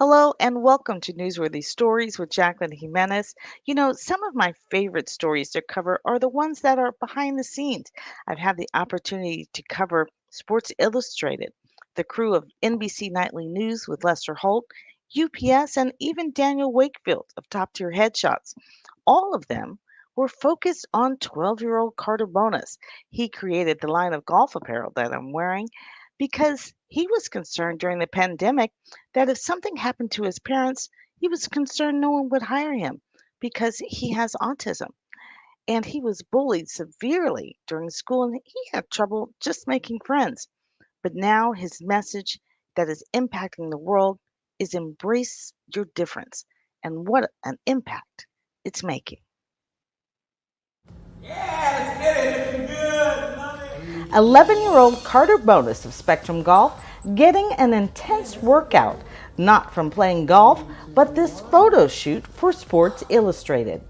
Hello and welcome to Newsworthy Stories with Jacqueline Jimenez. Some of my favorite stories to cover are the ones that are behind the scenes. I've had the opportunity to cover Sports Illustrated, the crew of NBC Nightly News with Lester Holt, UPS, and even Daniel Wakefield of Top Tier Headshots. All of them were focused on 12-year-old Carter Bonus. He created the line of golf apparel that I'm wearing because he was concerned during the pandemic that if something happened to his parents, he was concerned no one would hire him because he has autism. And he was bullied severely during school and he had trouble just making friends. But now his message that is impacting the world is embrace your difference. And what an impact it's making. Yeah, let's get it. Looking good. Love it. 11-year-old Carter Bonus of Spectrum Golf getting an intense workout, not from playing golf, but this photo shoot for Sports Illustrated.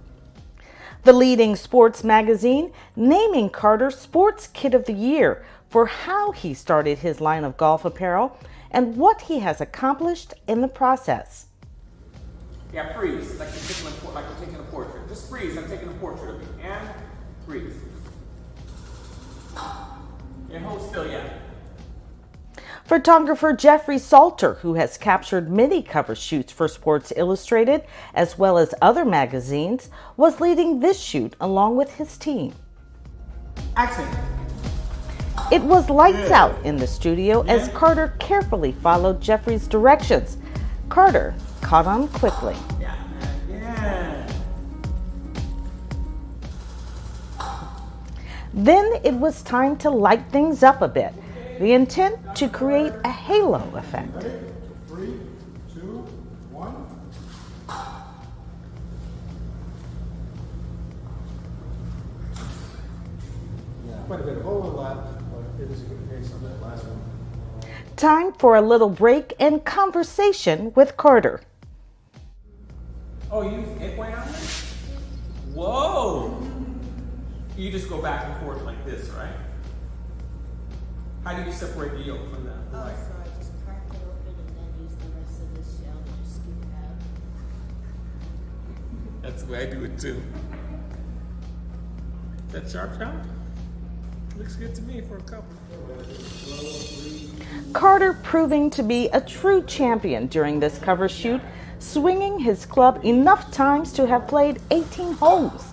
The leading sports magazine naming Carter Sports Kid of the Year for how he started his line of golf apparel and what he has accomplished in the process. Yeah, freeze. Like you're taking a portrait. Just freeze. I'm taking a portrait of you. And freeze. And hold still, yeah. Photographer Jeffrey Salter, who has captured many cover shoots for Sports Illustrated as well as other magazines, was leading this shoot along with his team. Action. It was lights out in the studio as Carter carefully followed Jeffrey's directions. Carter caught on quickly. Yeah. Then it was time to light things up a bit. The intent to create a halo effect. 3, 2, 1. Quite a bit of overlap, but it is a good case on that last one. Time for a little break and conversation with Carter. Oh, you use hip way on this? Whoa. You just go back and forth like this, right? How do you separate the yolk from that? So I just crack it open and then use the rest of this shell to just scoop it out. That's the way I do it too. Is that sharp chop? Looks good to me for a couple. Carter proving to be a true champion during this cover shoot, swinging his club enough times to have played 18 holes.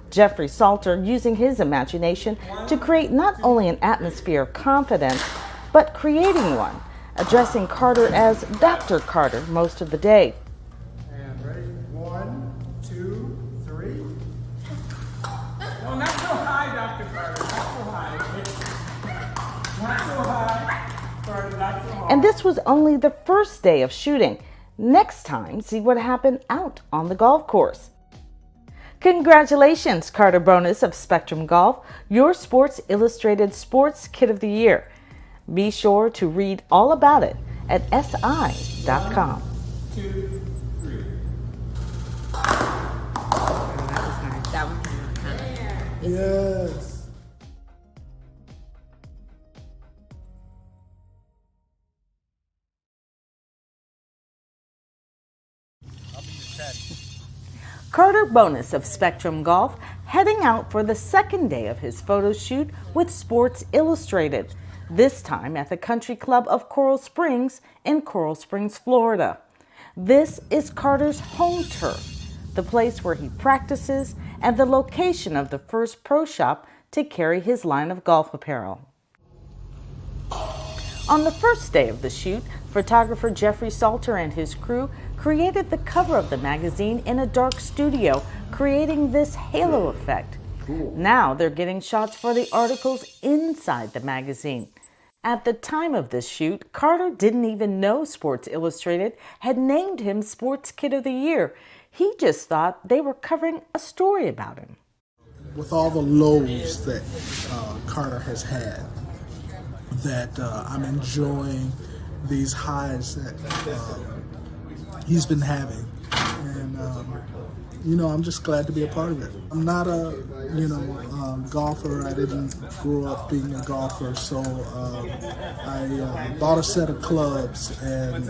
Jeffrey Salter using his imagination to create not only an atmosphere of confidence, but creating one, addressing Carter as Dr. Carter most of the day. And ready? 1, 2, 3. No, not so high, Dr. Carter. Not so high. Not so high. Carter, not so high. And this was only the first day of shooting. Next time, see what happened out on the golf course. Congratulations, Carter Bonus of Spectrum Golf, your Sports Illustrated Sports Kid of the Year. Be sure to read all about it at si.com. 1, 2, 3. That one kind of. Yes. Carter Bonus of Spectrum Golf heading out for the second day of his photo shoot with Sports Illustrated, this time at the Country Club of Coral Springs in Coral Springs, Florida. This is Carter's home turf, the place where he practices and the location of the first pro shop to carry his line of golf apparel. On the first day of the shoot, photographer Jeffrey Salter and his crew created the cover of the magazine in a dark studio, creating this halo effect. Cool. Now they're getting shots for the articles inside the magazine. At the time of this shoot, Carter didn't even know Sports Illustrated had named him Sports Kid of the Year. He just thought they were covering a story about him. With all the lows that Carter has had, that I'm enjoying these highs that he's been having, and I'm just glad to be a part of it. I'm not a golfer. I didn't grow up being a golfer, so I bought a set of clubs and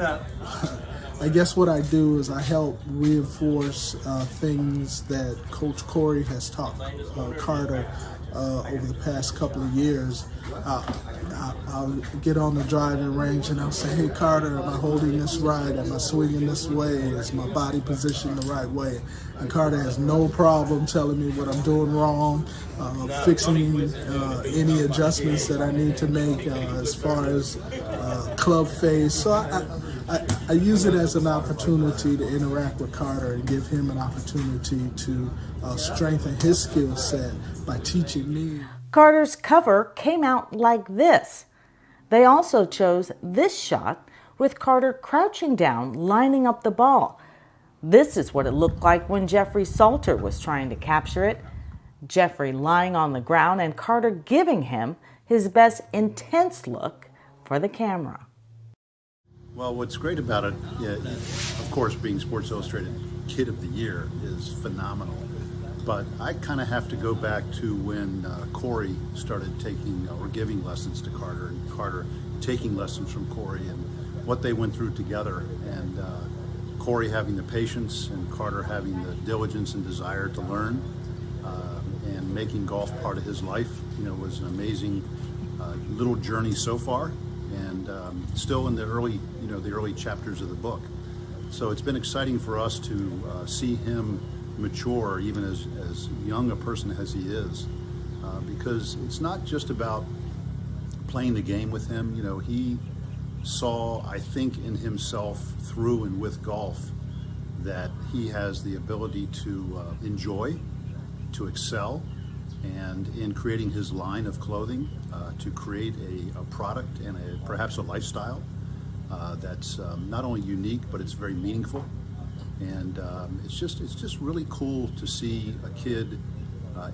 I guess what I do is I help reinforce things that Coach Corey has taught Carter over the past couple of years. I'll get on the driving range and I'll say, hey Carter, am I holding this right? Am I swinging this way? Is my body positioned the right way? And Carter has no problem telling me what I'm doing wrong, fixing any adjustments that I need to make as far as club face. So I use it as an opportunity to interact with Carter and give him an opportunity to strengthen his skill set by teaching me. Carter's cover came out like this. They also chose this shot with Carter crouching down, lining up the ball. This is what it looked like when Jeffrey Salter was trying to capture it. Jeffrey lying on the ground and Carter giving him his best intense look for the camera. Well, what's great about it, of course, being Sports Illustrated Kid of the Year is phenomenal. But I kind of have to go back to when Corey started taking or giving lessons to Carter, and Carter taking lessons from Corey, and what they went through together. And Corey having the patience and Carter having the diligence and desire to learn, and making golf part of his life, was an amazing little journey so far, and still in the early chapters of the book. So it's been exciting for us to see him mature, even as young a person as he is, because it's not just about playing the game with him. He saw, I think, in himself through and with golf that he has the ability to enjoy, to excel, and in creating his line of clothing, to create a product and perhaps a lifestyle that's not only unique, but it's very meaningful. And it's just really cool to see a kid,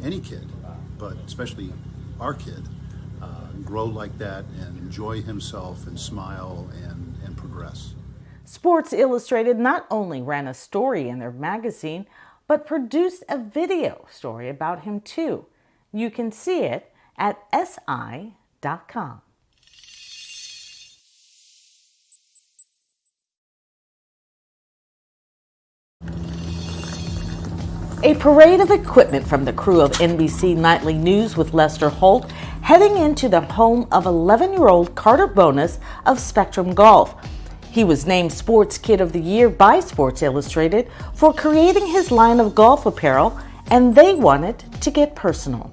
any kid, but especially our kid, grow like that and enjoy himself and smile and progress. Sports Illustrated not only ran a story in their magazine, but produced a video story about him too. You can see it at si.com. A parade of equipment from the crew of NBC Nightly News with Lester Holt heading into the home of 11-year-old Carter Bonus of Spectrum Golf. He was named Sports Kid of the Year by Sports Illustrated for creating his line of golf apparel, and they wanted to get personal.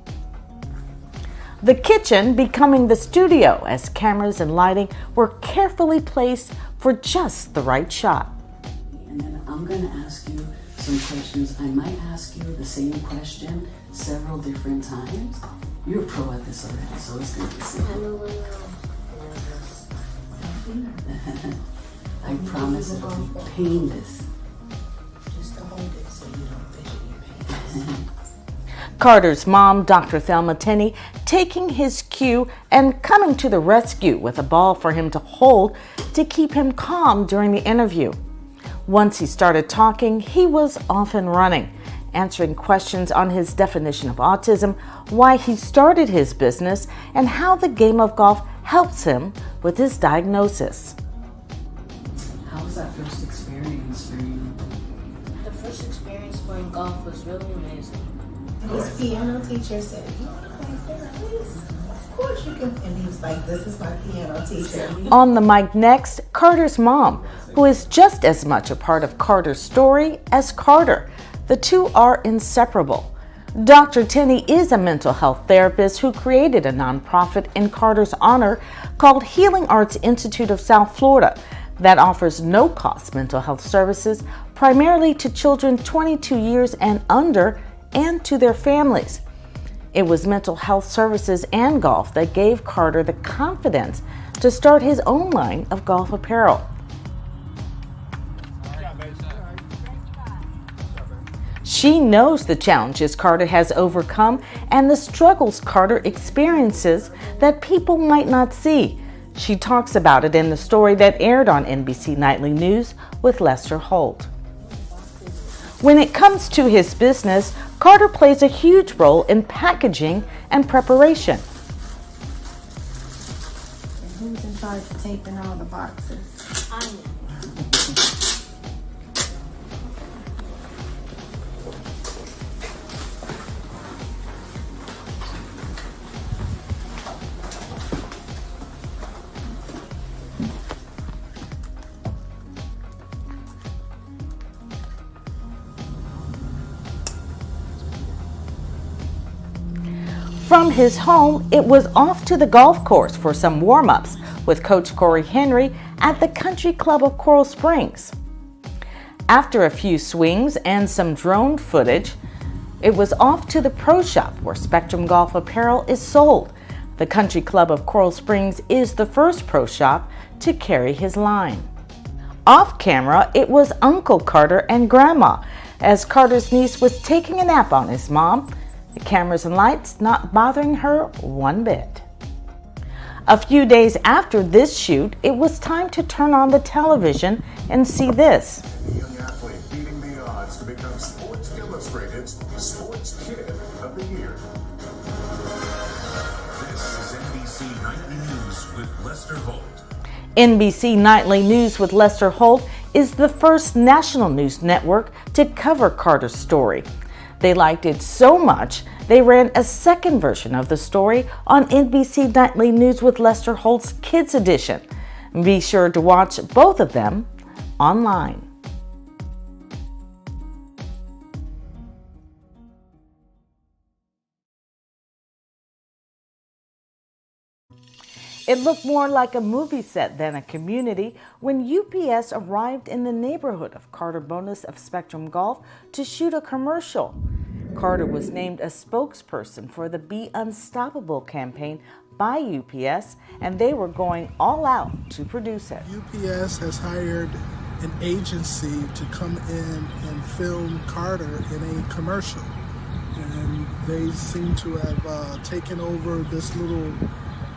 The kitchen becoming the studio as cameras and lighting were carefully placed for just the right shot. And then I'm going to ask you some questions. I might ask you the same question several different times. You're a pro at this already, so it's going to be simple. I promise it'll be painless. Just to hold it so you don't fidget your hands. Carter's mom, Dr. Thelma Tenney, taking his cue and coming to the rescue with a ball for him to hold to keep him calm during the interview. Once he started talking, he was off and running, answering questions on his definition of autism, why he started his business, and how the game of golf helps him with his diagnosis. How was that first experience for you? The first experience playing golf was really amazing. His piano teacher said, "You can play tennis? Of course you can." And he was like, "This is my piano teacher." On the mic next, Carter's mom, who is just as much a part of Carter's story as Carter. The two are inseparable. Dr. Tenney is a mental health therapist who created a nonprofit in Carter's honor called Healing Arts Institute of South Florida that offers no-cost mental health services primarily to children 22 years and under and to their families. It was mental health services and golf that gave Carter the confidence to start his own line of golf apparel. She knows the challenges Carter has overcome and the struggles Carter experiences that people might not see. She talks about it in the story that aired on NBC Nightly News with Lester Holt. When it comes to his business, Carter plays a huge role in packaging and preparation. Who's in charge of taping all the boxes? I am. From his home, it was off to the golf course for some warm-ups with Coach Corey Henry at the Country Club of Coral Springs. After a few swings and some drone footage, it was off to the pro shop where Spectrum Golf apparel is sold. The Country Club of Coral Springs is the first pro shop to carry his line. Off camera, it was Uncle Carter and Grandma as Carter's niece was taking a nap on his mom, the cameras and lights not bothering her one bit. A few days after this shoot, it was time to turn on the television and see this. Young athlete beating the odds to become Sports Illustrated's Sports Kid of the Year. This is NBC Nightly News with Lester Holt. NBC Nightly News with Lester Holt is the first national news network to cover Carter's story. They liked it so much, they ran a second version of the story on NBC Nightly News with Lester Holt's Kids Edition. Be sure to watch both of them online. It looked more like a movie set than a community when UPS arrived in the neighborhood of Carter Bonus of Spectrum Golf to shoot a commercial. Carter was named a spokesperson for the Be Unstoppable campaign by UPS, and they were going all out to produce it. UPS has hired an agency to come in and film Carter in a commercial. And they seem to have taken over this little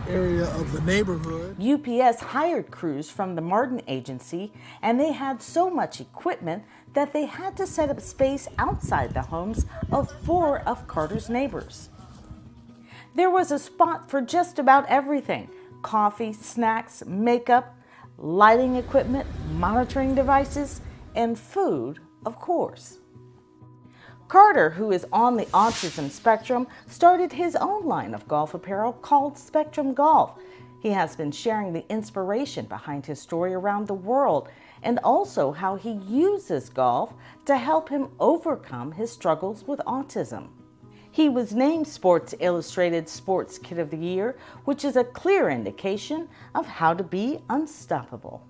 area of the neighborhood. UPS hired crews from the Martin Agency, and they had so much equipment that they had to set up space outside the homes of 4 of Carter's neighbors. There was a spot for just about everything: coffee, snacks, makeup, lighting equipment, monitoring devices, and food, of course. Carter, who is on the autism spectrum, started his own line of golf apparel called Spectrum Golf. He has been sharing the inspiration behind his story around the world, and also how he uses golf to help him overcome his struggles with autism. He was named Sports Illustrated Sports Kid of the Year, which is a clear indication of how to be unstoppable.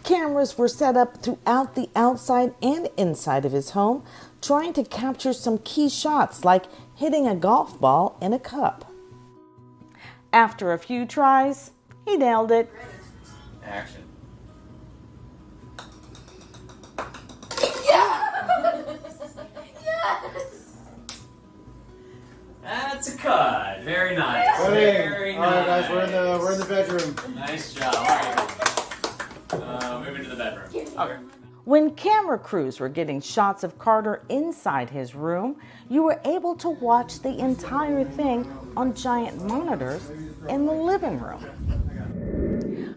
Cameras were set up throughout the outside and inside of his home, trying to capture some key shots like hitting a golf ball in a cup. After a few tries, he nailed it. Action. That's a cut. Very nice. Very All right, nice. guys, we're in the bedroom. Nice job. All right. Moving to the bedroom. Okay. When camera crews were getting shots of Carter inside his room, you were able to watch the entire thing on giant monitors in the living room.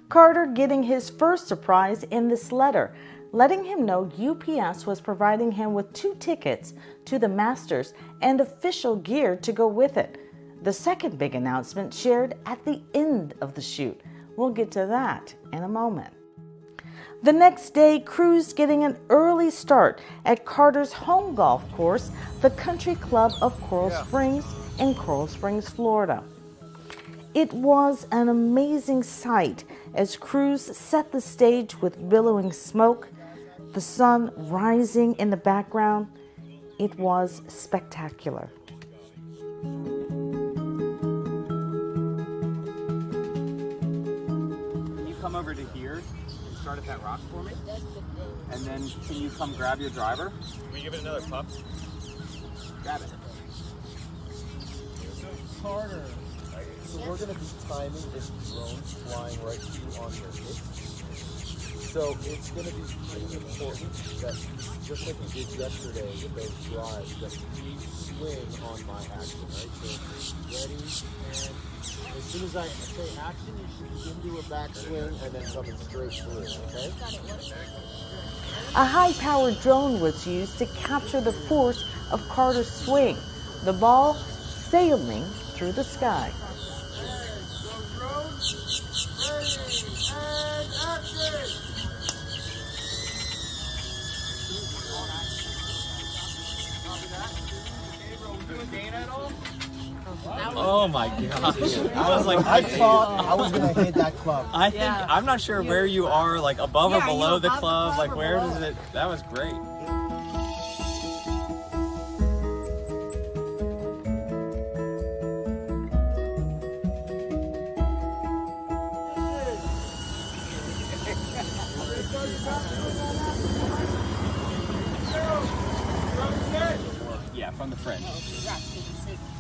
Carter getting his first surprise in this letter, letting him know UPS was providing him with 2 tickets to the Masters and official gear to go with it. The second big announcement shared at the end of the shoot. We'll get to that in a moment. The next day, crews getting an early start at Carter's home golf course, the Country Club of Coral Springs in Coral Springs, Florida. It was an amazing sight as crews set the stage with billowing smoke, the sun rising in the background. It was spectacular. Can you come over to here and start at that rock for me? And then can you come grab your driver? Can we give it another puff? Grab it. So, Carter, so we're going to be timing this drone flying right to you on your hip. So it's going to be pretty important that, just like we did yesterday with those drives, that you swing on my action, right? So ready, and as soon as I say action, you should begin to a backswing and then coming straight through, okay? A high-powered drone was used to capture the force of Carter's swing, the ball sailing through the sky. Dana at all? Oh my gosh. I was like, I thought I was gonna hit that club. I think, I'm not sure where you are, like above or below the club, like where does it, that was great. Yeah, from the fringe.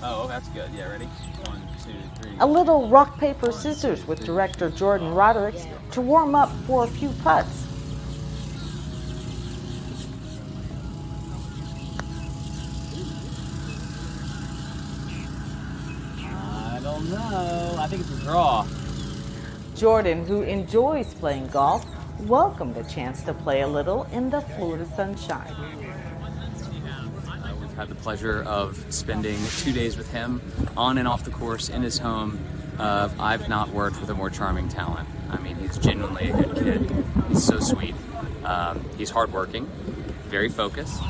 Oh, that's good. Yeah, ready? 1, 2, 3. A little rock, paper, scissors with director Jordan Roderick to warm up for a few putts. I don't know. I think it's a draw. Jordan, who enjoys playing golf, welcomed the chance to play a little in the Florida sunshine. We've had the pleasure of spending 2 days with him on and off the course in his home. I've not worked with a more charming talent. I mean, he's genuinely a good kid. He's so sweet. He's hardworking, very focused.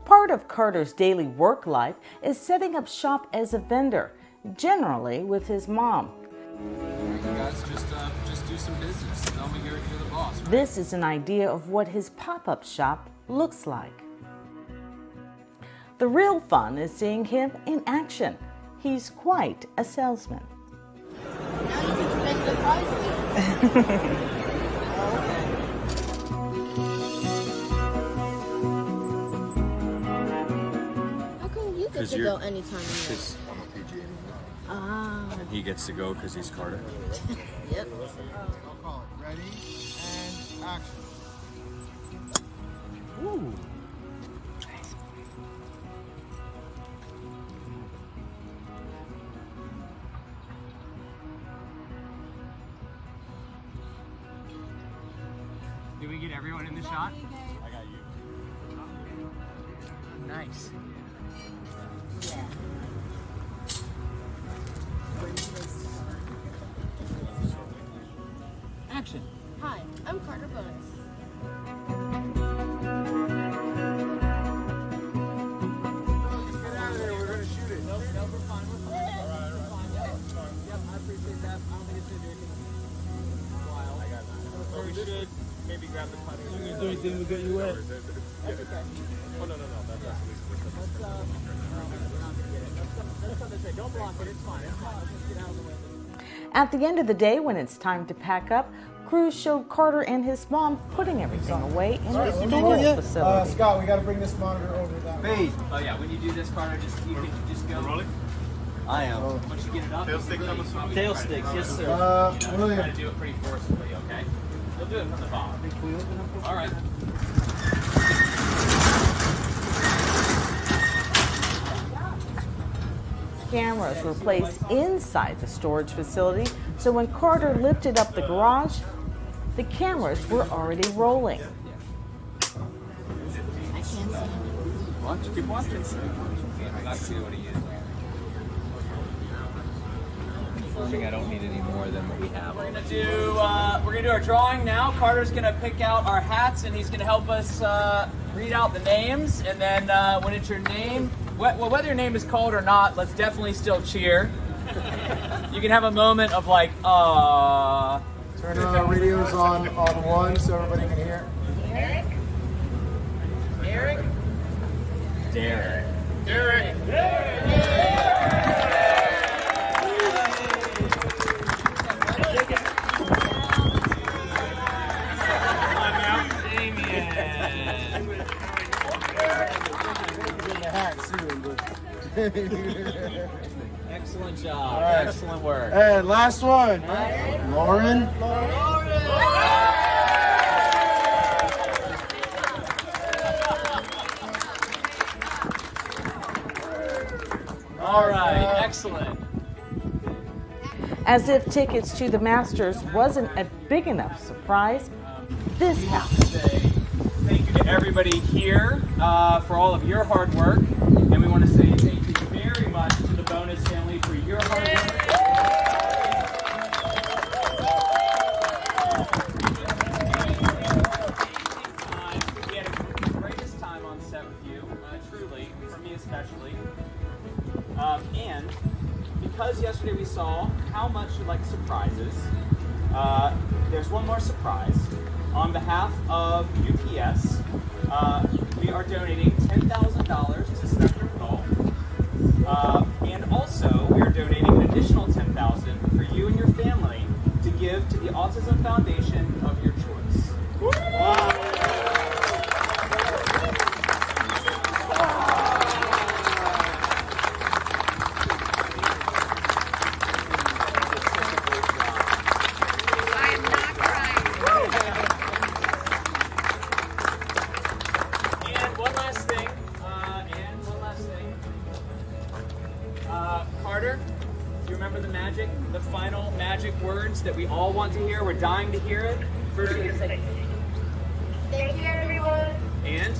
Part of Carter's daily work life is setting up shop as a vendor, generally with his mom. You guys just do some business. Tell me you're the boss. Right? This is an idea of what his pop-up shop looks like. The real fun is seeing him in action. He's quite a salesman. Now you can spend the wisely. How come you get to go anytime you want? I'm a PG anymore. Ah. And he gets to go because he's Carter. Yep. I'll call it. Ready and action. Ooh. Did we get everyone in the shot? I got you. Nice. Action. Hi, I'm Carter Bonus. Get out of there. We're gonna shoot it. Nope, we're fine. We're fine. Yep, I appreciate that. I don't think it's gonna do anything wild. I got that. Or we should maybe grab the putter. You do anything to get you wet? That's okay. Oh no. That's Let's not say. Don't block it. It's fine. It's fine. Let's just get out of the way. At the end of the day, when it's time to pack up, crews showed Carter and his mom putting everything away in the storage facility. Scott, we got to bring this monitor over that way. Oh yeah, when you do this, Carter, you can just go. Rolling. I am. Once you get it up, tail stick comes from tail sticks. Yes, sir. William. Try to do it pretty forcibly, okay? You'll do it from the bottom. All right. Cameras were placed inside the storage facility, so when Carter lifted up the garage, the cameras were already rolling. I can't see him. Watch. Keep watching. Not see what he is. Confirming I don't need any more than what we have. We're gonna do our drawing now. Carter's gonna pick out our hats, and he's gonna help us read out the names. And then when it's your name, whether your name is called or not, let's definitely still cheer. You can have a moment of like, Turn our radios on one so everybody can hear. Eric. Derek. Excellent job. Right. Excellent work. And last one. Lauren. All right. Excellent. As if tickets to the Masters wasn't a big enough surprise, this happened. Thank you to everybody here for all of your hard work. And we want to say thank you very much to the Bonus family for your hard work. especially. And because yesterday we saw how much you like surprises, there's one more surprise. On behalf of UPS, we are donating $10,000 to Spectrum Golf. And also, we are donating an additional $10,000 for you and your family to give to the Autism Foundation of your choice. Wow. Carter, do you remember the final magic words that we all want to hear? We're dying to hear it. First, you're going to say, thank you, everyone. And?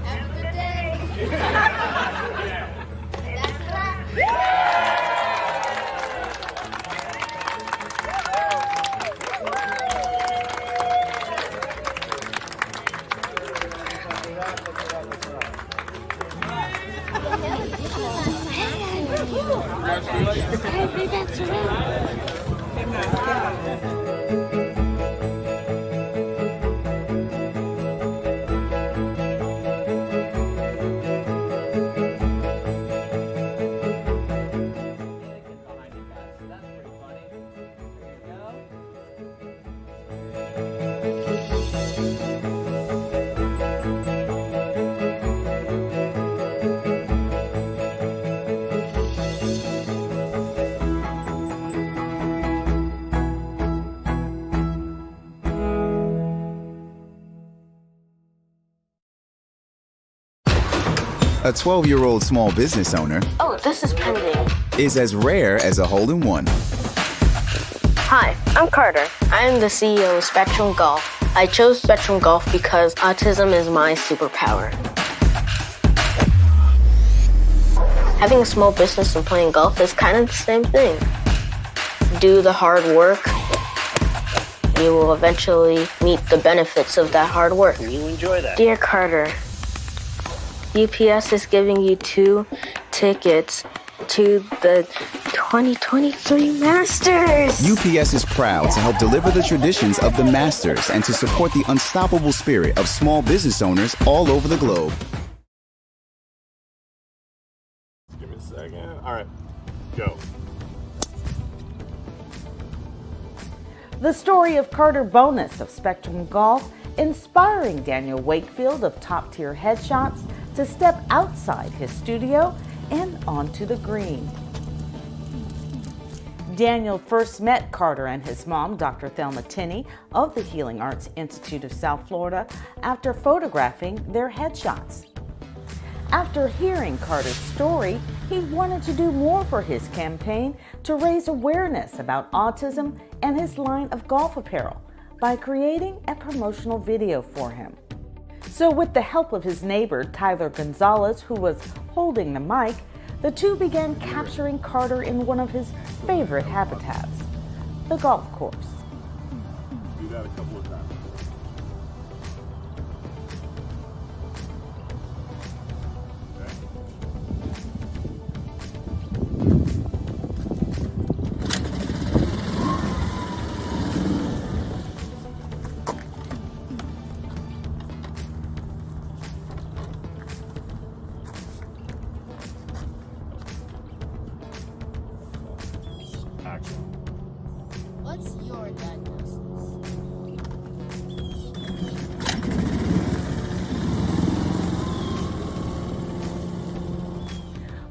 Have a good day. That's a wrap. Hey, that's right. A 12-year-old small business owner Oh, this is pending. is as rare as a hole-in-one. Hi, I'm Carter. I am the CEO of Spectrum Golf. I chose Spectrum Golf because autism is my superpower. Having a small business and playing golf is kind of the same thing. Do the hard work, you will eventually meet the benefits of that hard work. You enjoy that. Dear Carter, UPS is giving you 2 tickets to the 2023 Masters. UPS is proud to help deliver the traditions of the Masters and to support the unstoppable spirit of small business owners all over the globe. Give me a second. All right, go. The story of Carter Bonus of Spectrum Golf, inspiring Daniel Wakefield of Top Tier Headshots to step outside his studio and onto the green. Daniel first met Carter and his mom, Dr. Thelma Tinney of the Healing Arts Institute of South Florida, after photographing their headshots. After hearing Carter's story, he wanted to do more for his campaign to raise awareness about autism and his line of golf apparel by creating a promotional video for him. So with the help of his neighbor, Tyler Gonzalez, who was holding the mic, the two began capturing Carter in one of his favorite habitats, the golf course. Do that a couple of times. What's your diagnosis?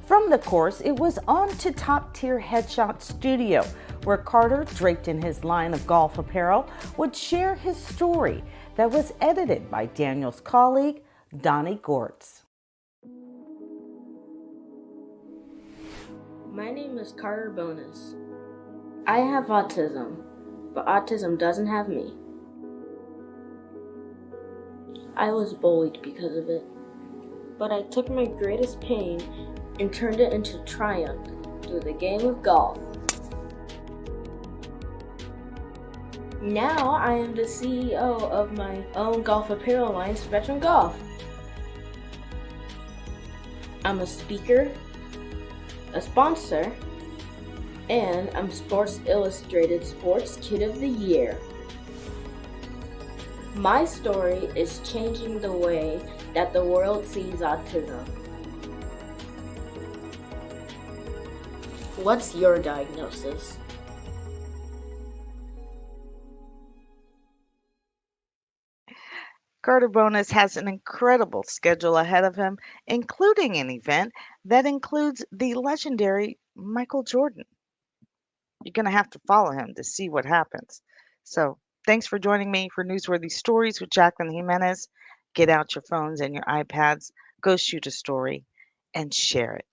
From the course, it was on to Top Tier Headshot Studio, where Carter, draped in his line of golf apparel, would share his story that was edited by Daniel's colleague, Donnie Gortz. My name is Carter Bonus. I have autism, but autism doesn't have me. I was bullied because of it, but I took my greatest pain and turned it into triumph through the game of golf. Now I am the CEO of my own golf apparel line, Spectrum Golf. I'm a speaker, a sponsor, and I'm Sports Illustrated Sports Kid of the Year. My story is changing the way that the world sees autism. What's your diagnosis? Carter Bonus has an incredible schedule ahead of him, including an event that includes the legendary Michael Jordan. You're going to have to follow him to see what happens. So, thanks for joining me for Newsworthy Stories with Jacqueline Jimenez. Get out your phones and your iPads, go shoot a story, and share it.